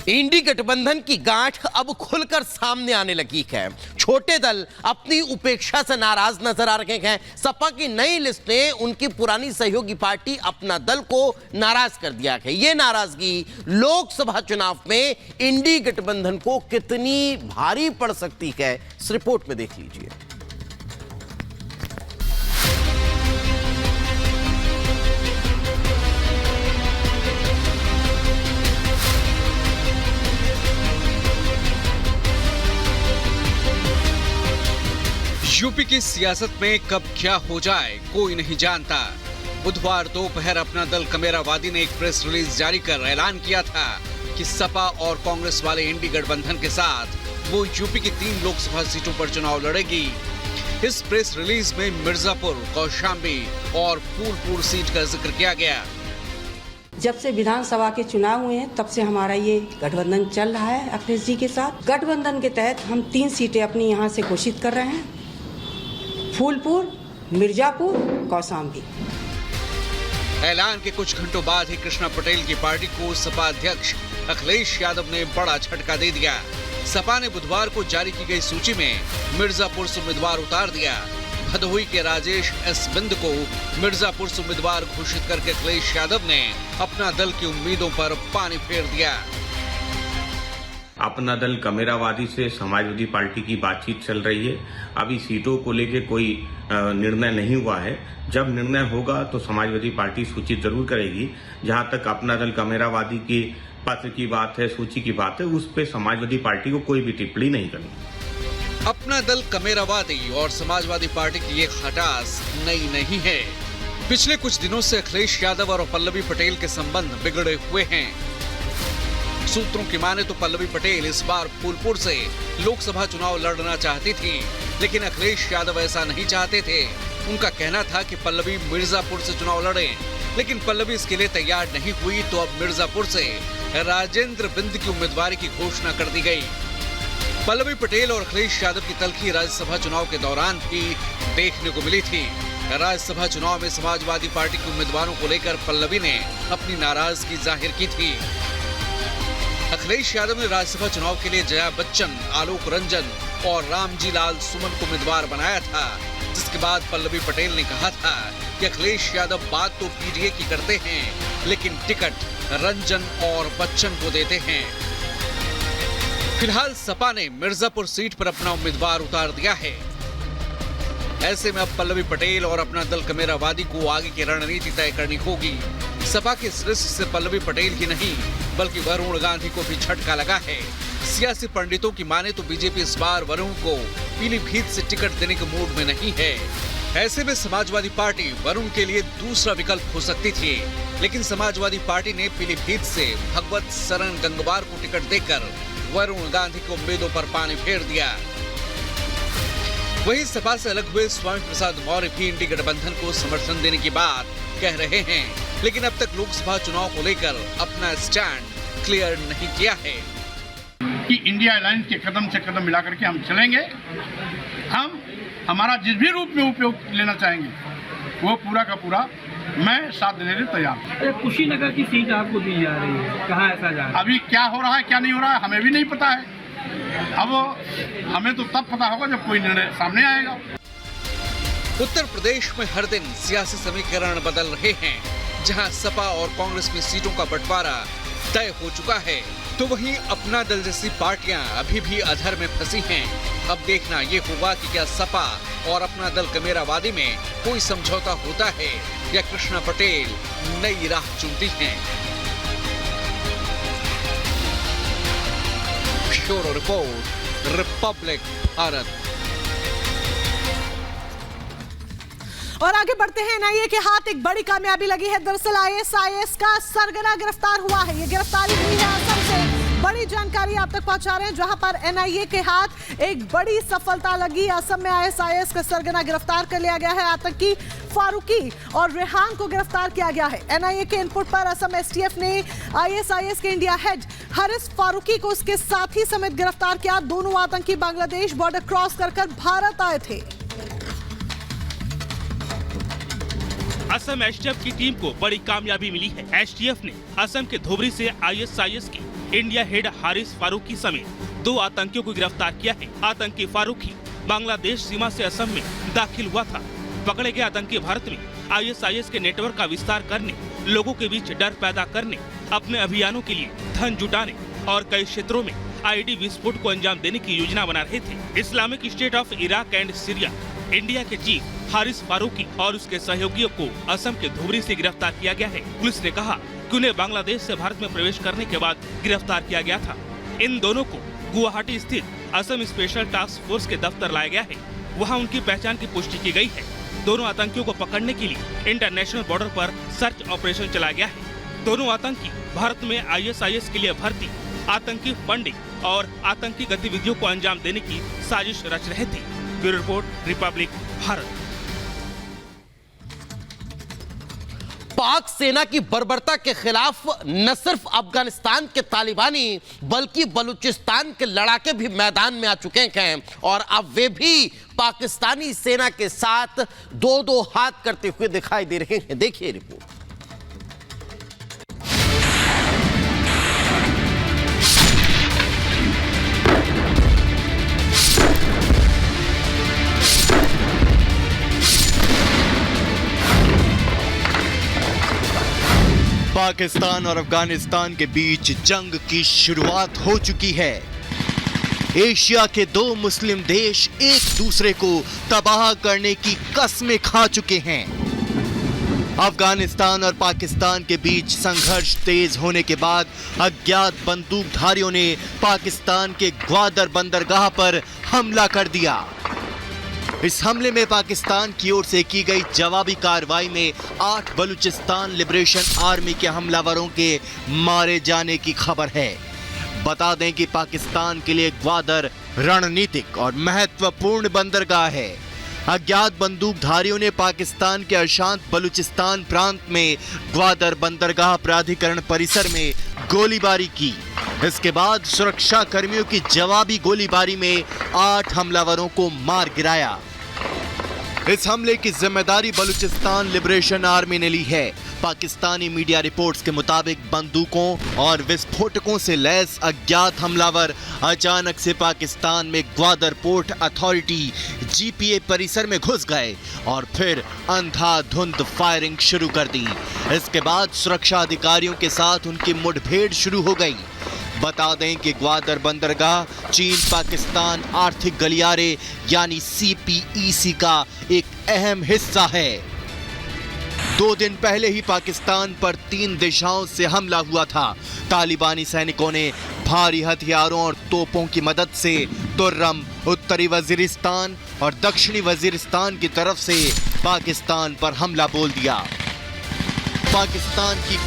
इंडी गठबंधन की गांठ अब खुलकर सामने आने लगी है। छोटे दल अपनी उपेक्षा से नाराज नजर आ रहे हैं। सपा की नई लिस्ट ने उनकी पुरानी सहयोगी पार्टी अपना दल को नाराज कर दिया है। ये नाराजगी लोकसभा चुनाव में इंडी गठबंधन को कितनी भारी पड़ सकती है, इस रिपोर्ट में देख लीजिए। यूपी की सियासत में कब क्या हो जाए कोई नहीं जानता। बुधवार दोपहर अपना दल कमेरावादी ने एक प्रेस रिलीज जारी कर ऐलान किया था कि सपा और कांग्रेस वाले इंडी गठबंधन के साथ वो यूपी की 3 लोकसभा सीटों पर चुनाव लड़ेगी। इस प्रेस रिलीज में मिर्जापुर, कौशाम्बी और फूलपुर सीट का जिक्र किया गया। जब से विधानसभा के चुनाव हुए हैं तब से हमारा ये गठबंधन चल रहा है अखिलेश जी के साथ। गठबंधन के तहत हम 3 सीटें अपनी यहाँ से घोषित कर रहे हैं, फूलपुर, मिर्जापुर, कौशाम्बी। ऐलान के कुछ घंटों बाद ही कृष्णा पटेल की पार्टी को सपा अध्यक्ष अखिलेश यादव ने बड़ा झटका दे दिया। सपा ने बुधवार को जारी की गई सूची में मिर्जापुर से उम्मीदवार उतार दिया। भदोही के राजेश एस बिंद को मिर्जापुर से उम्मीदवार घोषित करके अखिलेश यादव ने अपना दल की उम्मीदों पर पानी फेर दिया। अपना दल कमेरावादी से समाजवादी पार्टी की बातचीत चल रही है। अभी सीटों को लेकर कोई निर्णय नहीं हुआ है। जब निर्णय होगा तो समाजवादी पार्टी सूचित जरूर करेगी। जहां तक अपना दल कमेरावादी के पत्र की बात है, सूची की बात है, उस पे समाजवादी पार्टी को कोई भी टिप्पणी नहीं करनी। अपना दल कमेरावादी और समाजवादी पार्टी की ये खटास नई नहीं है। पिछले कुछ दिनों से अखिलेश यादव और पल्लवी पटेल के संबंध बिगड़े हुए हैं। सूत्रों की माने तो पल्लवी पटेल इस बार फूलपुर से लोकसभा चुनाव लड़ना चाहती थी, लेकिन अखिलेश यादव ऐसा नहीं चाहते थे। उनका कहना था कि पल्लवी मिर्जापुर से चुनाव लड़ें, लेकिन पल्लवी इसके लिए तैयार नहीं हुई तो अब मिर्जापुर से राजेंद्र बिंद की उम्मीदवारी की घोषणा कर दी गई। पल्लवी पटेल और अखिलेश यादव की तल्खी राज्यसभा चुनाव के दौरान भी देखने को मिली थी। राज्यसभा चुनाव में समाजवादी पार्टी के उम्मीदवारों को लेकर पल्लवी ने अपनी नाराजगी जाहिर की थी। अखिलेश यादव ने राज्यसभा चुनाव के लिए जया बच्चन, आलोक रंजन और रामजी लाल सुमन को उम्मीदवार बनाया था, जिसके बाद पल्लवी पटेल ने कहा था कि अखिलेश यादव बात तो पीडीए की करते हैं, लेकिन टिकट रंजन और बच्चन को देते हैं। फिलहाल सपा ने मिर्जापुर सीट पर अपना उम्मीदवार उतार दिया है। ऐसे में अब पल्लवी पटेल और अपना दल कमेरावादी को आगे की रणनीति तय करनी होगी। सपा की इस लिस्ट से पल्लवी पटेल ही नहीं बल्कि वरुण गांधी को भी झटका लगा है। सियासी पंडितों की माने तो बीजेपी इस बार वरुण को पीलीभीत से टिकट देने के मूड में नहीं है। ऐसे में समाजवादी पार्टी वरुण के लिए दूसरा विकल्प हो सकती थी, लेकिन समाजवादी पार्टी ने पीलीभीत से भगवत सरन गंगवार को टिकट देकर वरुण गांधी को उम्मीदों पर पानी फेर दिया। वहीं सपा से अलग हुए स्वामी प्रसाद मौर्य भी इंडी गठबंधन को समर्थन देने की बात कह रहे हैं, लेकिन अब तक लोकसभा चुनाव को लेकर अपना स्टैंड क्लियर नहीं किया है कि इंडिया अलायंस के कदम से कदम मिलाकर के हम चलेंगे। हम हमारा जिस भी रूप में उपयोग लेना चाहेंगे वो पूरा का पूरा मैं साथ देने के तैयार हूं। कुशीनगर की सीट आपको दी जा रही है, कहाँ ऐसा जा रहा है? अभी क्या हो रहा है क्या नहीं हो रहा है हमें भी नहीं पता है। अब हमें तो तब पता होगा जब कोई निर्णय सामने आएगा। उत्तर प्रदेश में हर दिन सियासी समीकरण बदल रहे हैं। जहां सपा और कांग्रेस में सीटों का बंटवारा तय हो चुका है, तो वहीं अपना दल जैसी पार्टियां अभी भी अधर में फंसी हैं। अब देखना ये होगा कि क्या सपा और अपना दल कमेरावादी में कोई समझौता होता है या कृष्णा पटेल नई राह चुनती हैं। Bureau report, Republic Bharat. और आगे बढ़ते हैं। एनआईए के हाथ एक बड़ी कामयाबी लगी है। दरअसल आईएसआईएस का सरगना गिरफ्तार हुआ है। ये गिरफ्तारी हुई है असम से। बड़ी जानकारी आप तक पहुंचा रहे हैं, जहां पर एनआईए के हाथ एक बड़ी सफलता लगी। असम में आईएसआईएस का सरगना गिरफ्तार कर लिया गया है। आतंकी फारूकी और रेहान को गिरफ्तार किया गया है। एनआईए के इनपुट पर असम एसटीएफ ने आईएसआईएस के इंडिया हेड हारिस फारूकी को उसके साथी समेत गिरफ्तार किया। दोनों आतंकी बांग्लादेश बॉर्डर क्रॉस कर भारत आए थे। असम एसटीएफ की टीम को बड़ी कामयाबी मिली है। एसटीएफ ने असम के धोबरी से आईएसआईएस के इंडिया हेड हारिस फारूकी समेत 2 आतंकियों को गिरफ्तार किया है। आतंकी फारूकी बांग्लादेश सीमा से असम में दाखिल हुआ था। पकड़े गए आतंकी भारत में ISIS के नेटवर्क का विस्तार करने, लोगों के बीच डर पैदा करने, अपने अभियानों के लिए धन जुटाने और कई क्षेत्रों में IED विस्फोट को अंजाम देने की योजना बना रहे थे। Islamic state of Iraq and Syria India के चीफ हारिस फारूकी और उसके सहयोगियों को असम के धुबरी से गिरफ्तार किया गया है। पुलिस ने कहा कि उन्हें बांग्लादेश से भारत में प्रवेश करने के बाद गिरफ्तार किया गया था। इन दोनों को गुवाहाटी स्थित असम स्पेशल टास्क फोर्स के दफ्तर लाया गया है। वहां उनकी पहचान की पुष्टि की गई है। दोनों आतंकियों को पकड़ने के लिए इंटरनेशनल बॉर्डर पर सर्च ऑपरेशन चलाया गया है। दोनों आतंकी भारत में ISIS के लिए भर्ती, आतंकी फंडिंग और आतंकी गतिविधियों को अंजाम देने की साजिश रच रहे थे। Bureau report, Republic Bharat. पाक सेना की बर्बरता के खिलाफ न सिर्फ अफगानिस्तान के तालिबानी बल्कि बलूचिस्तान के लड़ाके भी मैदान में आ चुके हैं और अब वे भी पाकिस्तानी सेना के साथ दो हाथ करते हुए दिखाई दे रहे हैं। देखिए रिपोर्ट। पाकिस्तान और अफगानिस्तान के बीच जंग की शुरुआत हो चुकी है। एशिया के 2 मुस्लिम देश एक दूसरे को तबाह करने की कस्में खा चुके हैं। अफगानिस्तान और पाकिस्तान के बीच संघर्ष तेज होने के बाद अज्ञात बंदूकधारियों ने पाकिस्तान के ग्वादर बंदरगाह पर हमला कर दिया। इस हमले में पाकिस्तान की ओर से की गई जवाबी कार्रवाई में 8 बलूचिस्तान लिबरेशन आर्मी के हमलावरों के मारे जाने की खबर है। बता दें कि पाकिस्तान के लिए ग्वादर रणनीतिक और महत्वपूर्ण बंदरगाह है। अज्ञात बंदूकधारियों ने पाकिस्तान के अशांत बलूचिस्तान प्रांत में ग्वादर बंदरगाह प्राधिकरण परिसर में गोलीबारी की। इसके बाद सुरक्षा कर्मियों की जवाबी गोलीबारी में 8 हमलावरों को मार गिराया। इस हमले की जिम्मेदारी बलूचिस्तान लिबरेशन आर्मी ने ली है। पाकिस्तानी मीडिया रिपोर्ट्स के मुताबिक बंदूकों और विस्फोटकों से लैस अज्ञात हमलावर अचानक से पाकिस्तान में ग्वादर पोर्ट अथॉरिटी GPA परिसर में घुस गए और फिर अंधाधुंध फायरिंग शुरू कर दी। इसके बाद सुरक्षा अधिकारियों के साथ उनकी मुठभेड़ शुरू हो गई। बता दें कि ग्वादर बंदरगाह चीन पाकिस्तान आर्थिक गलियारे यानी CPEC का एक अहम हिस्सा है। 2 दिन पहले ही पाकिस्तान पर 3 दिशाओं से हमला हुआ था। तालिबानी सैनिकों ने भारी हथियारों और तोपों की मदद से तुर्रम, उत्तरी वजीरिस्तान और दक्षिणी वजीरिस्तान की तरफ से पाकिस्तान पर हमला बोल दिया। पाकिस्तान की